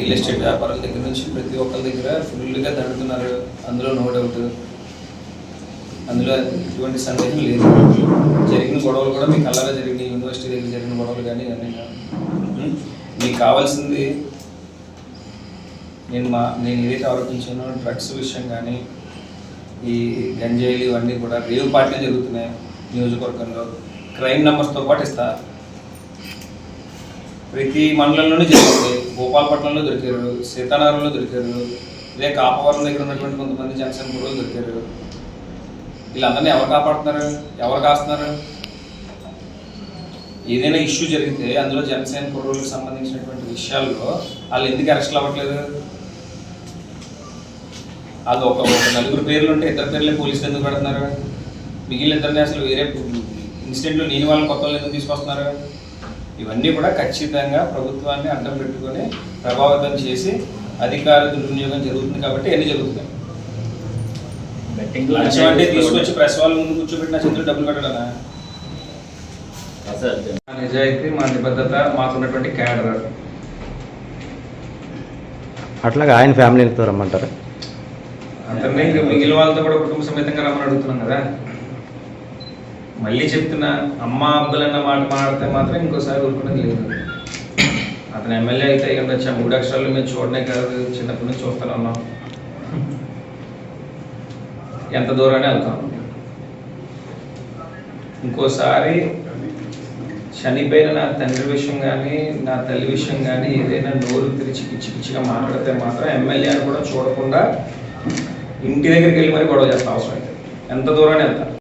Real estate వ్యాపారాల దగ్గర నుంచి ప్రతి ఒక్కరి దగ్గర ఫుల్గా దండుతున్నారు. అందులో నో డౌట్, అందులో ఎటువంటి సందేహం లేదు. జరిగిన గొడవలు కూడా మీ కళ్ళగా జరిగినాయి. యూనివర్సిటీ దగ్గర జరిగిన గొడవలు కానీ ఇవన్నీ మీకు కావాల్సింది నేను ఏదైతే ఆలోచించానో డ్రగ్స్ విషయం కానీ ఈ గంజాయిలు ఇవన్నీ కూడా రేవ్ పార్టీలు జరుగుతున్నాయి నియోజకవర్గంలో. క్రైమ్ నెంబర్స్తో పాటు ఇస్తా. ప్రతి మండలంలోనే జరుగుతుంది. భూపాలపట్నంలో దొరికారు, సీతానగరంలో దొరికారు, ఇదే కాపవరం దగ్గర ఉన్నటువంటి కొంతమంది జనసేన కుర్రోళ్ళు దొరికారు. వీళ్ళందరినీ ఎవరు కాపాడుతున్నారు, ఎవరు కాస్తున్నారు? ఏదైనా ఇష్యూ జరిగితే అందులో జనసేన కుర్రోళ్ళకి సంబంధించినటువంటి విషయాల్లో వాళ్ళు ఎందుకు అరెస్ట్లు అవ్వట్లేదు? వాళ్ళు ఒక నలుగురు పేర్లు ఉంటే ఇద్దరు పేర్లే పోలీసులు ఎందుకు పెడుతున్నారు? మిగిలిన ఇద్దరిని అసలు వేరే ఇన్సిడెంట్లో లేని వాళ్ళని కొత్త వాళ్ళు ఎందుకు తీసుకొస్తున్నారు? ఇవన్నీ కూడా ఖచ్చితంగా ప్రభుత్వాన్ని అడ్డం పెట్టుకొని ప్రభావితం చేసి అధికార దుర్వినియోగం జరుగుతుంది కాబట్టి ఎన్ని జరుగుతున్నాయి. అంటే తీసుకొచ్చి ప్రెస్ వాళ్ళ ముందు కూర్చోబెట్టిన చేతులు డబ్బులు పెట్టడనా? మా నిజాయితీ, మా నిబద్ధత, మాకున్నటువంటి క్యాడర్. అట్లాగా ఆయన ఫ్యామిలీతో రమ్మంటారా? అందరినీ మిగిలిన వాళ్ళతో కూడా కుటుంబ సమేతంగా రమ్మని అడుగుతున్నాం కదా. మళ్ళీ చెప్తున్నా, అమ్మ అబ్బలన్న మాట మాడితే మాత్రం ఇంకోసారి ఊరుకునేది లేదు. అతను ఎమ్మెల్యే అయితే ఇక్కడ వచ్చా 3 అక్షరాలు మేము చూడనే కాదు, చిన్నప్పటి నుంచి చూస్తూనే ఉన్నాం. ఎంత దూరానే వెళ్తాం. ఇంకోసారి చనిపోయిన నా తండ్రి విషయం కానీ నా తల్లి విషయం కానీ ఏదైనా నోరు తెరిచి పిచ్చి పిచ్చిగా మాట్లాడితే మాత్రం ఎమ్మెల్యే అని కూడా చూడకుండా ఇంటి దగ్గరికి వెళ్ళి మరి గొడవ చేస్తా అవసరం అయితే. ఎంత దూరాన్ని వెళ్తా.